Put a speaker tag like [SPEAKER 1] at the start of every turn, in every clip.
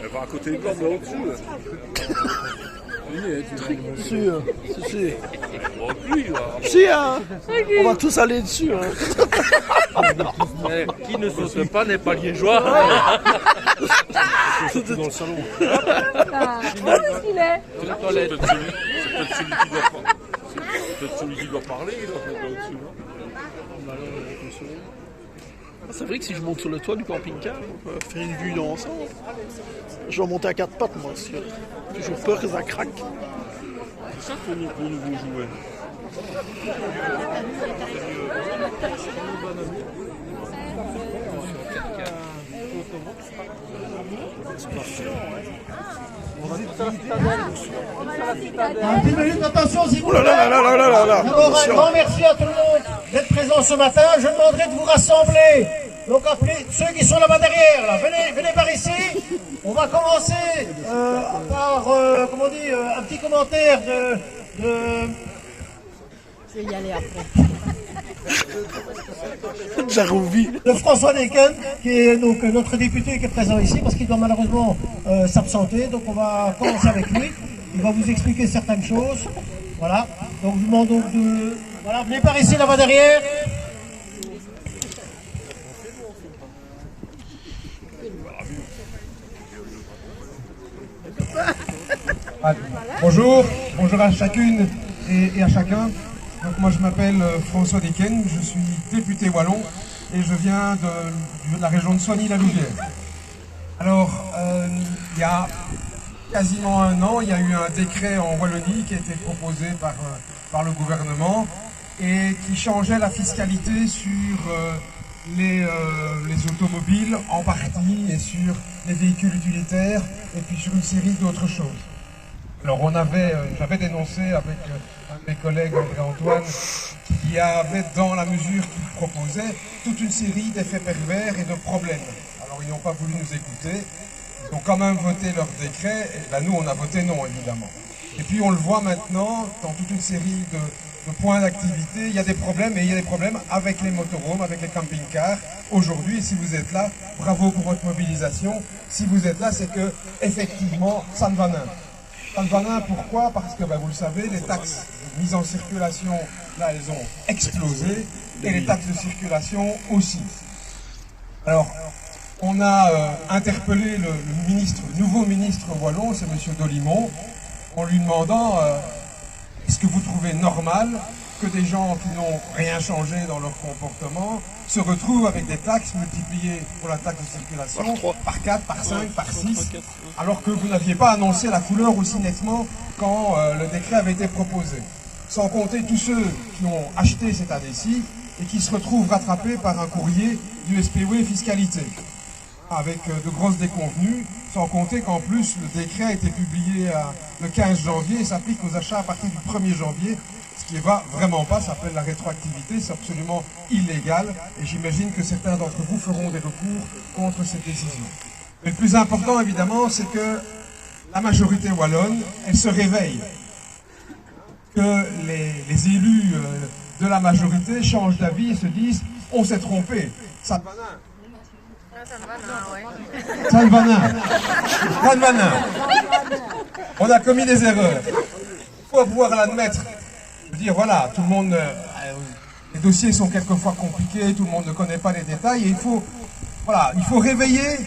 [SPEAKER 1] Elle va à côté de l'homme, là au-dessus.
[SPEAKER 2] Sûr, si.
[SPEAKER 1] Bon, lui, là.
[SPEAKER 2] Si, hein. On va tous aller dessus. Hein.
[SPEAKER 3] Qui ne saute pas n'est pas liégeois.
[SPEAKER 1] Surtout dans le salon.
[SPEAKER 4] Où est-ce qu'il est?
[SPEAKER 3] Aux toilettes.
[SPEAKER 1] C'est peut-être celui qui doit parler. C'est peut-être celui qui doit parler, là au-dessus. Là.
[SPEAKER 2] C'est vrai que si je monte sur le toit du camping-car, on peut faire une vue d'ensemble. Je vais monter à 4 pattes, moi. J'ai toujours peur que ça craque.
[SPEAKER 1] C'est ça pour nous vous jouer.
[SPEAKER 5] Un 10 minutes, attention s'il vous plaît.
[SPEAKER 2] Là.
[SPEAKER 5] D'abord, un grand merci à tout le monde d'être présents ce matin. Je demanderai de vous rassembler. Donc appelez ceux qui sont là-bas derrière. Là. Venez par ici. On va commencer par, comment on dit, un petit commentaire de...
[SPEAKER 4] Je vais y aller après.
[SPEAKER 2] Jarouvi.
[SPEAKER 5] de François Desken, qui est donc notre député qui est présent ici, parce qu'il doit malheureusement s'absenter. Donc on va commencer avec lui. Il va vous expliquer certaines choses. Voilà. Donc je vous demande donc de... Voilà, venez par ici, là-bas derrière.
[SPEAKER 6] Bonjour à chacune et à chacun. Donc moi je m'appelle François Desken, je suis député wallon et je viens de la région de Soigny-la-Louvière. Alors il y a quasiment un an, il y a eu un décret en Wallonie qui a été proposé par le gouvernement et qui changeait la fiscalité sur les automobiles en partie et sur les véhicules utilitaires et puis sur une série d'autres choses. Alors j'avais dénoncé avec un de mes collègues, André-Antoine, qui avait dans la mesure qu'il proposait toute une série d'effets pervers et de problèmes. Alors ils n'ont pas voulu nous écouter, ils ont quand même voté leur décret, et ben, nous on a voté non évidemment. Et puis on le voit maintenant dans toute une série de points d'activité, il y a des problèmes et il y a des problèmes avec les motorhomes, avec les camping-cars. Aujourd'hui, si vous êtes là, bravo pour votre mobilisation. Si vous êtes là, c'est que effectivement ça ne va pas. Ça ne va pas, pourquoi? Parce que ben, vous le savez, les taxes de mise en circulation, là elles ont explosé, et les taxes de circulation aussi. Alors, on a interpellé le nouveau ministre wallon, c'est M. Dolimon, en lui demandant est-ce que vous trouvez normal que des gens qui n'ont rien changé dans leur comportement se retrouvent avec des taxes multipliées pour la taxe de circulation par 4, par 5, par 6, alors que vous n'aviez pas annoncé la couleur aussi nettement quand le décret avait été proposé. Sans compter tous ceux qui ont acheté cette année-ci et qui se retrouvent rattrapés par un courrier du SPW Fiscalité, avec de grosses déconvenues, sans compter qu'en plus le décret a été publié le 15 janvier et s'applique aux achats à partir du 1er janvier, ce qui ne va vraiment pas, ça s'appelle la rétroactivité, c'est absolument illégal et j'imagine que certains d'entre vous feront des recours contre cette décision. Mais le plus important évidemment, c'est que la majorité wallonne, elle se réveille, que les élus de la majorité changent d'avis et se disent « on s'est trompé ». Salvanin. On a commis des erreurs. Il faut pouvoir l'admettre. Dire voilà, tout le monde, les dossiers sont quelquefois compliqués, tout le monde ne connaît pas les détails, et il faut réveiller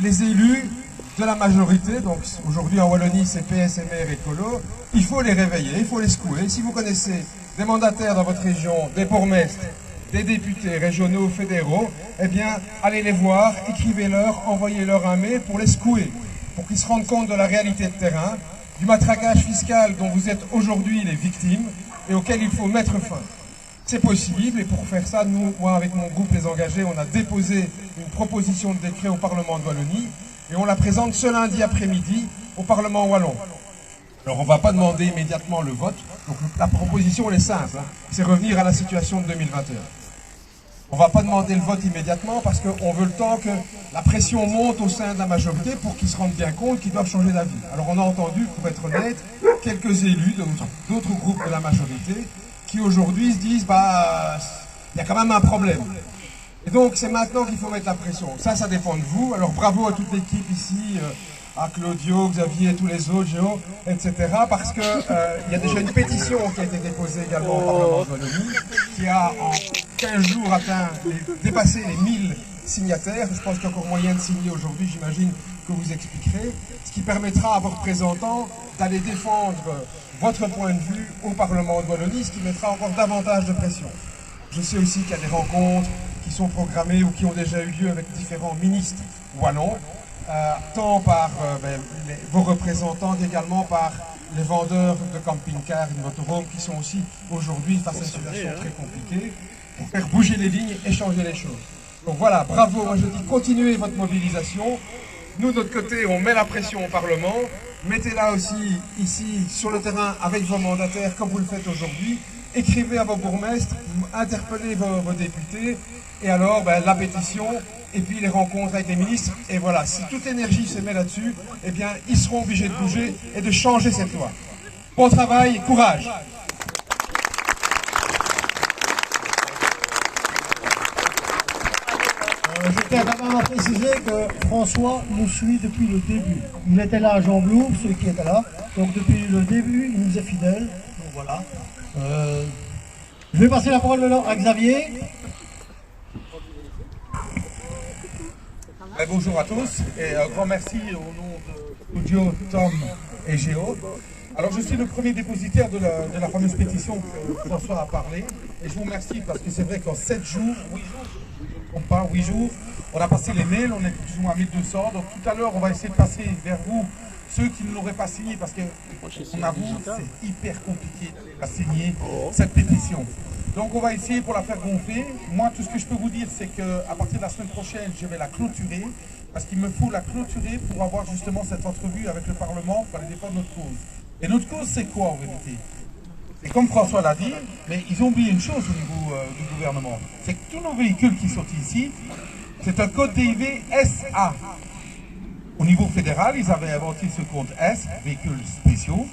[SPEAKER 6] les élus de la majorité. Donc aujourd'hui en Wallonie c'est PSMR et Colo. Il faut les réveiller, il faut les secouer. Si vous connaissez des mandataires dans votre région, des bourgmestres, des députés régionaux, fédéraux, eh bien, allez les voir, écrivez-leur, envoyez-leur un mail pour les secouer, pour qu'ils se rendent compte de la réalité de terrain, du matraquage fiscal dont vous êtes aujourd'hui les victimes et auquel il faut mettre fin. C'est possible et pour faire ça, moi avec mon groupe Les Engagés, on a déposé une proposition de décret au Parlement de Wallonie et on la présente ce lundi après-midi au Parlement wallon. Alors on ne va pas demander immédiatement le vote, donc la proposition elle est simple, hein, c'est revenir à la situation de 2021. On ne va pas demander le vote immédiatement parce qu'on veut le temps que la pression monte au sein de la majorité pour qu'ils se rendent bien compte qu'ils doivent changer d'avis. Alors on a entendu, pour être honnête, quelques élus d'autres groupes de la majorité qui aujourd'hui se disent bah il y a quand même un problème. Et donc c'est maintenant qu'il faut mettre la pression. Ça dépend de vous. Alors bravo à toute l'équipe ici à Claudio, Xavier et tous les autres, Géo, etc. Parce que il y a déjà une pétition qui a été déposée également au Parlement de Wallonie, qui a en 15 jours dépassé les 1000 signataires. Je pense qu'il y a encore moyen de signer aujourd'hui, j'imagine que vous expliquerez, ce qui permettra à vos représentants d'aller défendre votre point de vue au Parlement de Wallonie, ce qui mettra encore davantage de pression. Je sais aussi qu'il y a des rencontres qui sont programmées ou qui ont déjà eu lieu avec différents ministres wallons, tant par vos représentants qu'également par les vendeurs de camping-cars et de motorhomes qui sont aussi aujourd'hui face à une situation très compliquée, pour faire bouger les lignes et changer les choses. Donc voilà, bravo, moi je dis continuez votre mobilisation. Nous, de notre côté, on met la pression au Parlement. Mettez-la aussi ici, sur le terrain, avec vos mandataires, comme vous le faites aujourd'hui. Écrivez à vos bourgmestres, interpellez vos députés, et alors la pétition, et puis les rencontres avec les ministres. Et voilà, si toute l'énergie se met là-dessus, eh bien, ils seront obligés de bouger et de changer cette loi. Bon travail, courage!
[SPEAKER 5] Je tiens quand même à préciser que François nous suit depuis le début. Il était là à Jean-Bloup, ceux qui étaient là. Donc depuis le début, il nous est fidèle. Donc voilà. Je vais passer la parole maintenant à Xavier.
[SPEAKER 7] Bonjour à tous et un grand merci au nom de Claudio, Tom et Géo. Alors je suis le premier dépositaire de la fameuse pétition que François a parlé et je vous remercie parce que c'est vrai qu'en 7 jours, 8 jours, on a passé les mails, on est plus ou moins à 1200, donc tout à l'heure on va essayer de passer vers vous ceux qui ne l'auraient pas signé parce que on avoue c'est hyper compliqué à signer cette pétition. Donc on va essayer pour la faire gonfler. Moi tout ce que je peux vous dire c'est qu'à partir de la semaine prochaine je vais la clôturer parce qu'il me faut la clôturer pour avoir justement cette entrevue avec le Parlement pour aller défendre notre cause. Et notre cause c'est quoi en vérité? Et comme François l'a dit, mais ils ont oublié une chose au niveau du gouvernement, c'est que tous nos véhicules qui sont ici, c'est un code DIV SA. Au niveau fédéral, ils avaient inventé ce code S, véhicules spéciaux.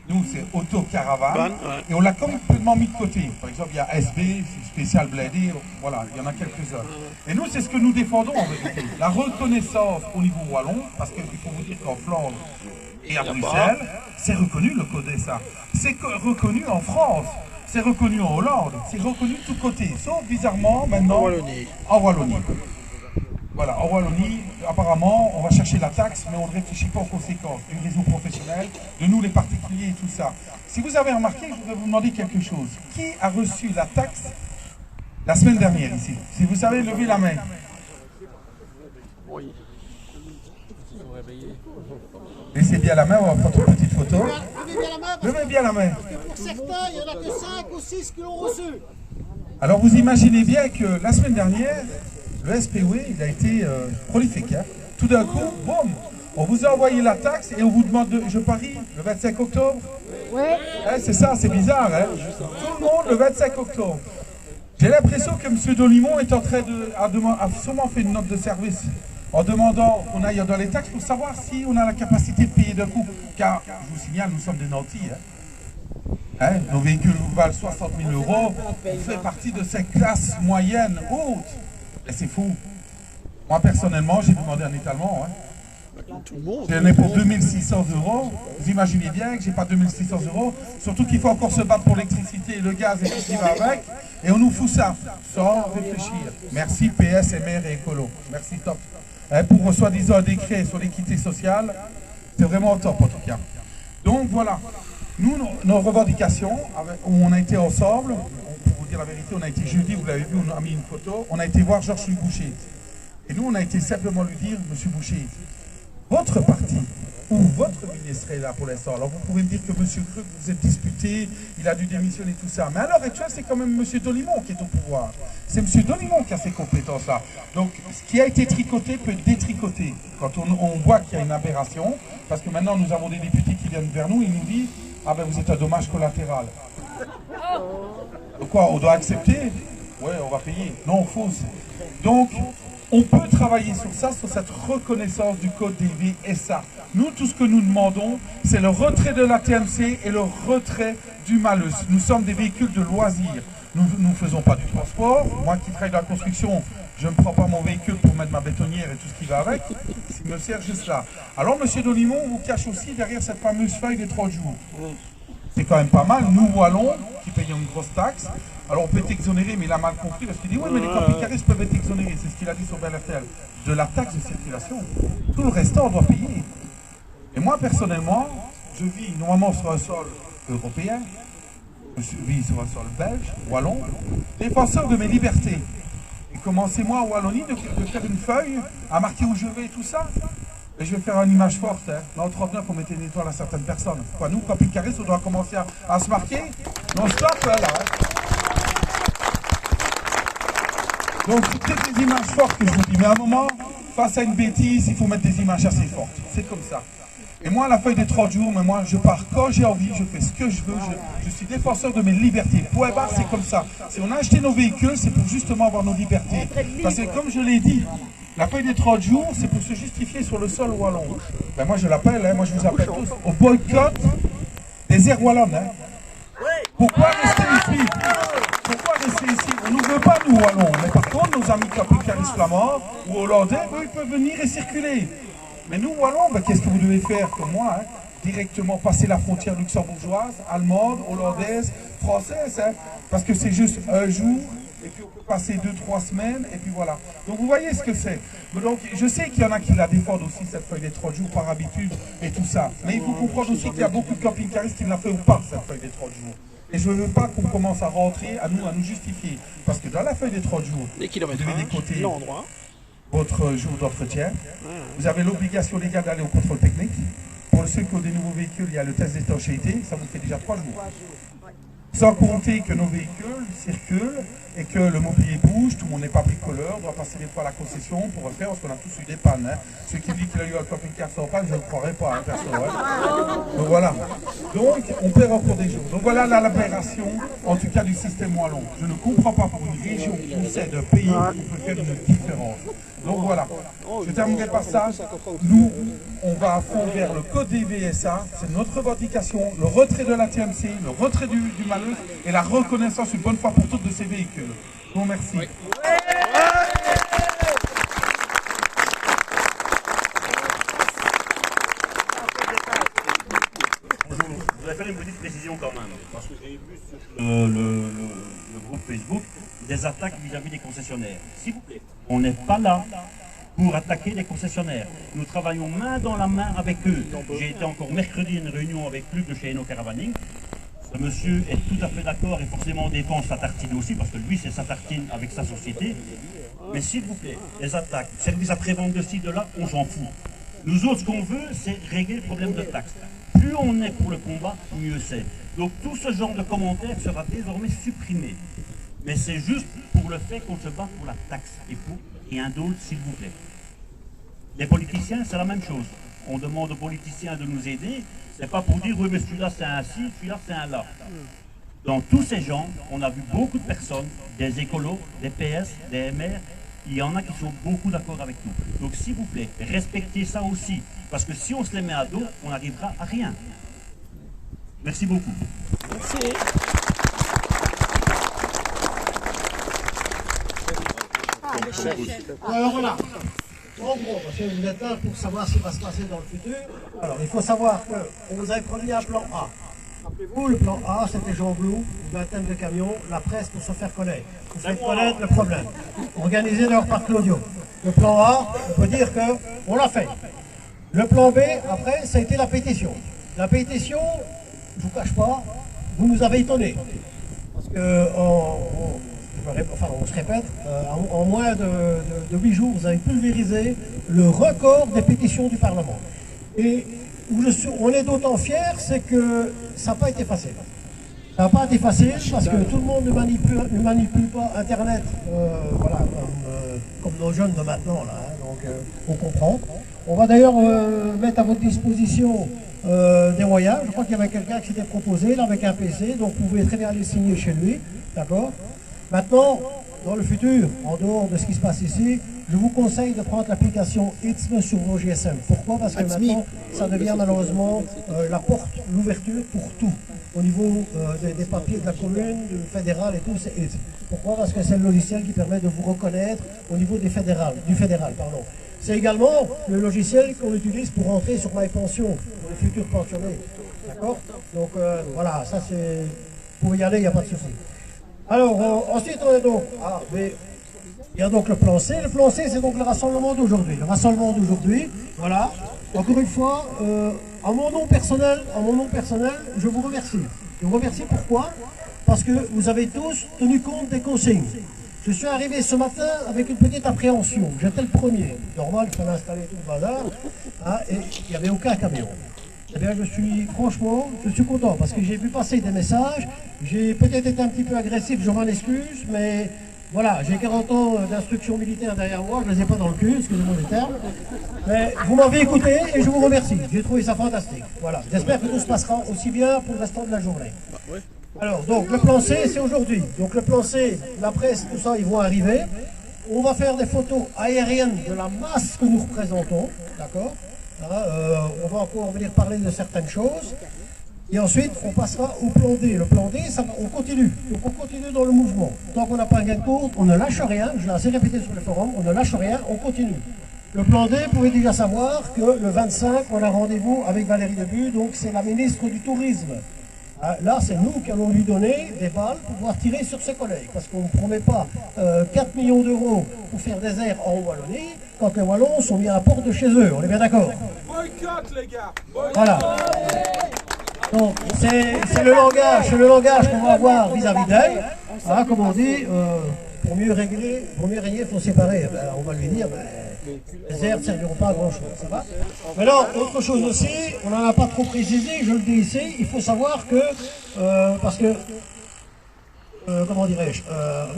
[SPEAKER 7] Nous, c'est auto-caravane. Et on l'a complètement mis de côté. Par exemple, il y a SB, spécial bladé, voilà, il y en a quelques-uns. Et nous, c'est ce que nous défendons en vérité. La reconnaissance au niveau wallon, parce qu'il faut vous dire qu'en Flandre, et à Bruxelles, c'est reconnu le code SA. C'est reconnu en France, c'est reconnu en Hollande, c'est reconnu de tous côtés, sauf bizarrement maintenant en Wallonie. Voilà, en Wallonie, apparemment, on va chercher la taxe, mais on ne réfléchit pas aux conséquences du réseau professionnel, de nous les particuliers et tout ça. Si vous avez remarqué, je voudrais vous demander quelque chose. Qui a reçu la taxe la semaine dernière ici? Si vous savez, levez la main.
[SPEAKER 2] Oui.
[SPEAKER 7] Laissez bien la main, on va prendre une petite photo.
[SPEAKER 5] Levez bien la main.
[SPEAKER 7] Levez bien la main.
[SPEAKER 5] Parce que pour certains, il n'y en a que 5 ou 6 qui l'ont reçu.
[SPEAKER 7] Alors vous imaginez bien que la semaine dernière, le SPW, il a été prolifique. Hein. Tout d'un coup, boum, on vous a envoyé la taxe et on vous demande, je parie, le 25 octobre.
[SPEAKER 4] Oui.
[SPEAKER 7] Hein, c'est ça, c'est bizarre. Hein. Tout le monde le 25 octobre. J'ai l'impression que M. Dolimon est en train a sûrement fait une note de service en demandant qu'on aille dans les taxes pour savoir si on a la capacité de payer d'un coup. Car, je vous signale, nous sommes des nantis. Hein, nos véhicules valent 60 000 €. On fait partie de ces classes moyennes hautes. Et c'est fou. Moi, personnellement, j'ai demandé un étalement. Hein.
[SPEAKER 2] Tout le monde.
[SPEAKER 7] J'en ai pour 2600 €. Vous imaginez bien que j'ai pas 2600 €. Surtout qu'il faut encore se battre pour l'électricité, le gaz et tout ce qui va avec. Et on nous fout ça, sans réfléchir. Merci PS, MR et Écolo. Merci top. Hein, pour soi-disant un décret sur l'équité sociale, c'est vraiment top en tout cas. Donc voilà. Nous, nos revendications, où on a été ensemble, pour vous dire la vérité, on a été jeudi, vous l'avez vu, on a mis une photo, on a été voir Georges-Louis Boucher. Et nous, on a été simplement lui dire, Monsieur Boucher, votre parti ou votre ministre est là pour l'instant. Alors vous pouvez me dire que Monsieur Krug, vous êtes disputé, il a dû démissionner, tout ça. Mais à l'heure actuelle, c'est quand même Monsieur Dolimon qui est au pouvoir. C'est Monsieur Dolimon qui a ces compétences-là. Donc, ce qui a été tricoté peut être détricoté. Quand on voit qu'il y a une aberration, parce que maintenant, nous avons des députés qui viennent vers nous, ils nous disent, ah ben vous êtes un dommage collatéral. Donc quoi, on doit accepter? Ouais, on va payer. Non, fausse. Donc, on peut travailler sur ça, sur cette reconnaissance du code DIV SA. Nous, tout ce que nous demandons, c'est le retrait de la TMC et le retrait du malus. Nous sommes des véhicules de loisirs. Nous ne faisons pas du transport. Moi qui travaille dans la construction, je ne prends pas mon véhicule pour mettre ma bétonnière et tout ce qui va avec, il me sert juste là. Alors M. Dolimon vous cache aussi derrière cette fameuse feuille des 30 jours. C'est quand même pas mal, nous Wallons, qui payons une grosse taxe, alors on peut être exonéré, mais il a mal compris, parce qu'il dit oui, mais les camping-caristes peuvent être exonérés, c'est ce qu'il a dit sur BelRTL, de la taxe de circulation. Tout le restant, on doit payer. Et moi, personnellement, je vis normalement sur un sol européen, je vis sur un sol belge, wallon, défenseur de mes libertés. Et commencez-moi en Wallonie de faire une feuille à marquer où je vais et tout ça. Et je vais faire une image forte. Hein. Dans le 39, on mettait une étoile à certaines personnes. Quoi, nous, camping-caristes, on doit commencer à se marquer non-stop là. Hein. Donc, c'est peut-être des images fortes que je vous dis. Mais à un moment, face à une bêtise, il faut mettre des images assez fortes. C'est comme ça. Et moi, la feuille des 30 jours, mais moi, je pars quand j'ai envie, je fais ce que je veux, je suis défenseur de mes libertés. Point barre, c'est comme ça. Si on a acheté nos véhicules, c'est pour justement avoir nos libertés. Parce que comme je l'ai dit, la feuille des 30 jours, c'est pour se justifier sur le sol wallon. Ben moi, je l'appelle, hein, moi, je vous appelle tous au boycott des aires wallonnes. Hein. Pourquoi rester ici? Pourquoi rester ici? On ne veut pas, nous, wallons. Mais par contre, nos amis camping-caristes flamands ou hollandais, eux, ils peuvent venir et circuler. Mais nous, Wallons, ben, qu'est-ce que vous devez faire comme moi hein? Directement passer la frontière luxembourgeoise, allemande, hollandaise, française, hein? Parce que c'est juste un jour, et puis on peut passer 2-3 semaines, et puis voilà. Donc vous voyez ce que c'est. Donc je sais qu'il y en a qui la défendent aussi, cette feuille des 30 jours, par habitude, et tout ça. Mais il faut comprendre aussi qu'il y a beaucoup de camping-caristes qui ne la font pas, cette feuille des 30 jours. Et je ne veux pas qu'on commence à rentrer, à nous justifier. Parce que dans la feuille des 30 jours, vous devez décoter votre jour d'entretien. Vous avez l'obligation légale d'aller au contrôle technique. Pour ceux qui ont des nouveaux véhicules, il y a le test d'étanchéité, ça vous fait déjà 3 jours. Sans compter que nos véhicules circulent et que le mobilier bouge, tout le monde n'est pas bricoleur, doit passer des fois à la concession pour refaire, parce qu'on a tous eu des pannes. Hein. Ceux qui disent qu'il a eu un camping-car sans panne, je ne croirais pas, hein, perso. Hein. Donc voilà. Donc on perd encore des jours. Donc voilà l'aberration, en tout cas du système wallon. Je ne comprends pas pour une région qui essaie d'un pays qu'on peut faire une différence. Donc voilà, je terminerai par ça. Nous, on va à fond vers le code des VSA, c'est notre revendication, le retrait de la TMC, le retrait du malus et la reconnaissance une bonne fois pour toutes de ces véhicules. Je vous remercie. Oui.
[SPEAKER 8] Je voudrais faire une petite précision quand même, parce que j'ai vu sur le groupe Facebook des attaques vis-à-vis des concessionnaires. S'il vous plaît, on n'est pas là pour attaquer les concessionnaires. Nous travaillons main dans la main avec eux. J'ai été encore mercredi à une réunion avec Luc de chez Eno Caravaning. Ce monsieur est tout à fait d'accord et forcément défend sa tartine aussi, parce que lui c'est sa tartine avec sa société. Mais s'il vous plaît, les attaques, service après-vente de ci, de là, on s'en fout. Nous autres, ce qu'on veut, c'est régler le problème de taxes. Plus on est pour le combat, mieux c'est. Donc tout ce genre de commentaires sera désormais supprimé. Mais c'est juste pour le fait qu'on se bat pour la taxe et pour rien d'autre, s'il vous plaît. Les politiciens, c'est la même chose. On demande aux politiciens de nous aider. C'est pas pour dire, oui, mais celui-là c'est un ci, celui-là c'est un là. Dans tous ces gens, on a vu beaucoup de personnes, des écolos, des PS, des MR. Il y en a qui sont beaucoup d'accord avec nous. Donc s'il vous plaît, respectez ça aussi. Parce que si on se les met à dos, on n'arrivera à rien. Merci beaucoup.
[SPEAKER 2] Merci.
[SPEAKER 5] Alors voilà. En gros, parce que vous êtes là pour savoir ce qui va se passer dans le futur. Alors il faut savoir qu'on vous avait promis un plan A. Rappelez-vous, le plan A, c'était Jean Blou, une vingtaine de camions, la presse pour se faire connaître. Pour faire connaître le problème. Organisé d'ailleurs par Claudio. Le plan A, on peut dire qu'on l'a fait. Le plan B, après, ça a été la pétition. La pétition, je ne vous cache pas, vous nous avez étonnés. Parce que, on se répète, en moins de 8 jours, vous avez pulvérisé le record des pétitions du Parlement. Et on est d'autant fiers, c'est que ça n'a pas été facile. Ça n'a pas été facile parce que tout le monde ne manipule pas Internet, voilà, comme nos jeunes de maintenant, là, hein, donc on comprend. On va d'ailleurs mettre à votre disposition des moyens. Je crois qu'il y avait quelqu'un qui s'était proposé là, avec un PC, donc vous pouvez très bien aller signer chez lui, d'accord? Maintenant, dans le futur, en dehors de ce qui se passe ici, je vous conseille de prendre l'application ITSM sur vos GSM. Pourquoi? Parce que maintenant, ça devient malheureusement la porte, l'ouverture pour tout. Au niveau des papiers de la commune, du fédéral et tout, c'est ITSM. Pourquoi? Parce que c'est le logiciel qui permet de vous reconnaître au niveau du fédéral. C'est également le logiciel qu'on utilise pour entrer sur MyPension, pour les futurs pensionnés. D'accord? Donc voilà, ça c'est... Vous pouvez y aller, il n'y a pas de souci. Alors, ensuite, on est donc... il y a donc le plan C. Le plan C, c'est donc le rassemblement d'aujourd'hui. Le rassemblement d'aujourd'hui, voilà. Encore une fois, à mon nom personnel, je vous remercie. Je vous remercie pourquoi? Parce que vous avez tous tenu compte des consignes. Je suis arrivé ce matin avec une petite appréhension. J'étais le premier. Normal, il fallait installer tout le bazar. Hein, et il n'y avait aucun camion. Eh bien, franchement, je suis content parce que j'ai vu passer des messages. J'ai peut-être été un petit peu agressif, je m'en excuse, mais voilà, j'ai 40 ans d'instruction militaire derrière moi, je ne les ai pas dans le cul, excusez-moi les termes. Mais vous m'avez écouté et je vous remercie. J'ai trouvé ça fantastique. Voilà, j'espère que tout se passera aussi bien pour le restant de la journée. Alors, donc, le plan C, c'est aujourd'hui. Donc, le plan C, la presse, tout ça, ils vont arriver. On va faire des photos aériennes de la masse que nous représentons, d'accord? On va encore venir parler de certaines choses. Et ensuite, on passera au plan D. Le plan D, on continue. Donc, on continue dans le mouvement. Tant qu'on n'a pas un gain de course, on ne lâche rien. Je l'ai assez répété sur le forum, on ne lâche rien, on continue. Le plan D, vous pouvez déjà savoir que le 25, on a rendez-vous avec Valérie Debu, donc c'est la ministre du Tourisme. Là, c'est nous qui allons lui donner des balles pour pouvoir tirer sur ses collègues. Parce qu'on ne promet pas 4 millions d'euros pour faire des airs en Wallonie quand les Wallons sont mis à la porte de chez eux. On est bien d'accord?
[SPEAKER 3] Boycott, les gars.
[SPEAKER 5] Voilà. Donc, c'est le langage qu'on va avoir vis-à-vis d'elle. Comme on dit, pour mieux régner, il faut séparer. Ben, on va lui dire, les airs ne serviront pas à grand-chose. Ça va? Maintenant, autre chose aussi, on n'en a pas trop précisé, je le dis ici, il faut savoir que, parce que, comment dirais-je,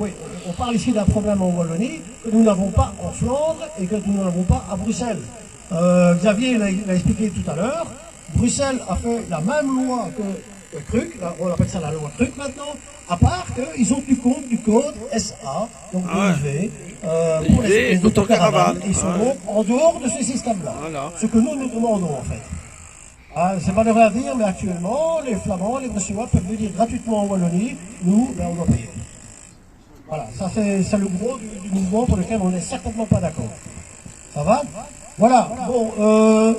[SPEAKER 5] oui, on parle ici d'un problème en Wallonie que nous n'avons pas en Flandre et que nous n'avons pas à Bruxelles. Xavier l'a expliqué tout à l'heure, Bruxelles a fait la même loi que Truc, on appelle ça la loi Truc maintenant, à part qu'ils ont tenu compte du code SA, donc DV, pour les autocaravanes. Ils sont donc en dehors de ce système-là. Voilà. Ce que nous demandons en fait. C'est malheureux à dire, mais actuellement, les Flamands, les Bruxellois peuvent venir gratuitement en Wallonie, nous, on doit payer. Voilà, ça c'est le gros du mouvement pour lequel on n'est certainement pas d'accord. Ça va? Voilà, bon,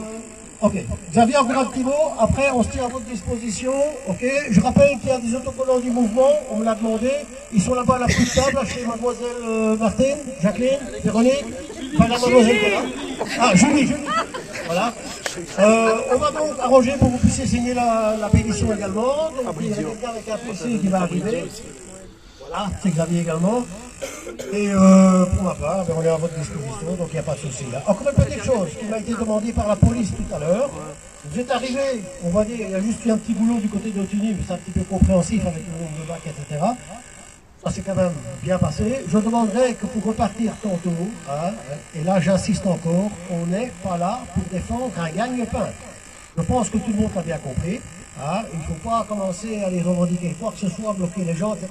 [SPEAKER 5] ok, Xavier, encore un petit mot, après on se tient à votre disposition, ok. Je rappelle qu'il y a des autocollants du mouvement, on me l'a demandé, ils sont là-bas à la petite table, chez mademoiselle Martine, Jacqueline, Véronique, enfin la mademoiselle qui est là. Ah, Julie, voilà. On va donc arranger pour que vous puissiez signer la pétition également, donc il y a quelqu'un avec un PC qui va arriver. Voilà, c'est Xavier également. Et pour ma part, on est à votre disposition, donc il n'y a pas de souci là. Encore une petite chose qui m'a été demandée par la police tout à l'heure. Vous êtes arrivé, on va dire, il y a juste eu un petit boulot du côté d'Otini, mais c'est un petit peu compréhensif avec le nombre de bacs, etc. Ça s'est quand même bien passé. Je demanderai que pour repartir tantôt, et là j'insiste encore, on n'est pas là pour défendre un gagne-pain. Je pense que tout le monde l'a bien compris. Il ne faut pas commencer à les revendiquer, quoi que ce soit, bloquer les gens, etc.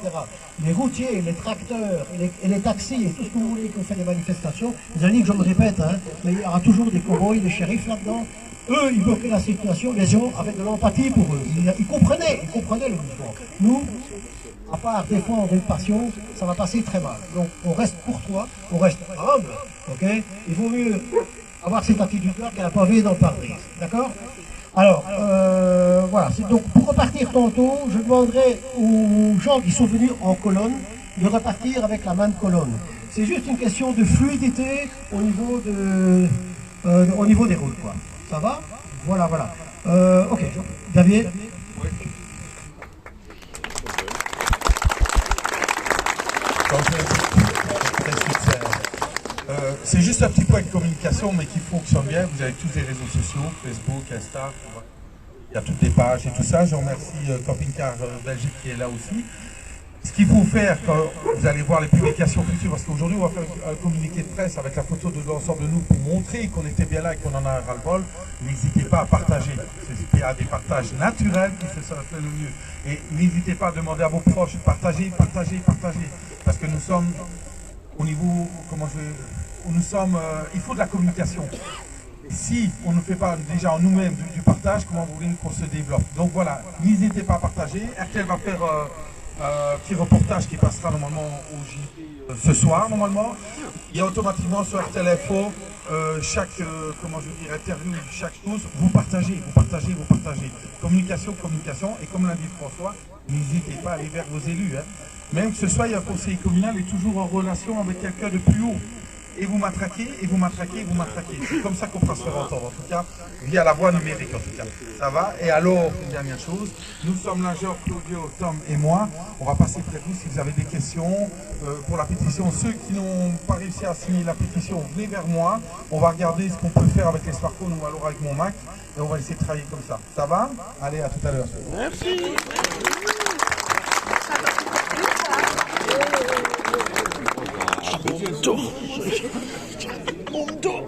[SPEAKER 5] Les routiers, les tracteurs et les taxis et tout ce que vous voulez qu'on fait des manifestations, vous allez dire que je me répète, mais il y aura toujours des cow-boys, des shérifs là-dedans. Eux, ils bloquaient la situation, les gens avaient de l'empathie pour eux. Ils comprenaient le mouvement. Nous, à part défendre une passion, ça va passer très mal. Donc on reste courtois, on reste humble, ok? Il vaut mieux avoir cette attitude-là qu'un pavé dans le pare-brise, d'accord? Alors, voilà, donc pour repartir tantôt, je demanderai aux gens qui sont venus en colonne de repartir avec la même colonne. C'est juste une question de fluidité au niveau des routes, quoi. Ça va? Voilà, voilà. Ok, Xavier.
[SPEAKER 7] C'est juste un petit point de communication, mais qui fonctionne bien. Vous avez tous les réseaux sociaux, Facebook, Insta, il y a toutes les pages et tout ça. Je remercie Camping Car Belgique qui est là aussi. Ce qu'il faut faire quand vous allez voir les publications futures, parce qu'aujourd'hui on va faire un communiqué de presse avec la photo de l'ensemble de nous pour montrer qu'on était bien là et qu'on en a ras-le-bol, n'hésitez pas à partager. Il y a des partages naturels qui fait ça le mieux. Et n'hésitez pas à demander à vos proches de partager, partager, partager. Parce que nous sommes au niveau, il faut de la communication. Et si on ne fait pas déjà en nous-mêmes du partage, comment vous voulez qu'on se développe? Donc voilà, n'hésitez pas à partager. RTL va faire petit reportage qui passera normalement au JT ce soir normalement. Il y a automatiquement sur RTLFO chaque comment je veux dire, interview, chaque chose, vous partagez. Communication. Et comme l'a dit François, n'hésitez pas à aller vers vos élus. Hein. Même que ce soit, il y a un conseiller communal est toujours en relation avec quelqu'un de plus haut. Et vous matraquez. C'est comme ça qu'on pourra se faire entendre, en tout cas, via la voie numérique, en tout cas. Ça va? Et alors, une dernière chose, nous sommes là, Georges, Claudio, Tom et moi. On va passer près de vous si vous avez des questions pour la pétition. Ceux qui n'ont pas réussi à signer la pétition, venez vers moi. On va regarder ce qu'on peut faire avec les smartphones ou alors avec mon Mac. Et on va essayer de travailler comme ça. Ça va? Allez, à tout à l'heure.
[SPEAKER 2] Merci. Mon dos.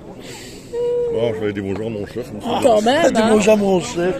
[SPEAKER 1] Bon, je vais dire bonjour à mon chef.
[SPEAKER 4] Quand même,
[SPEAKER 2] Dis
[SPEAKER 4] hein.
[SPEAKER 2] bonjour à mon chef.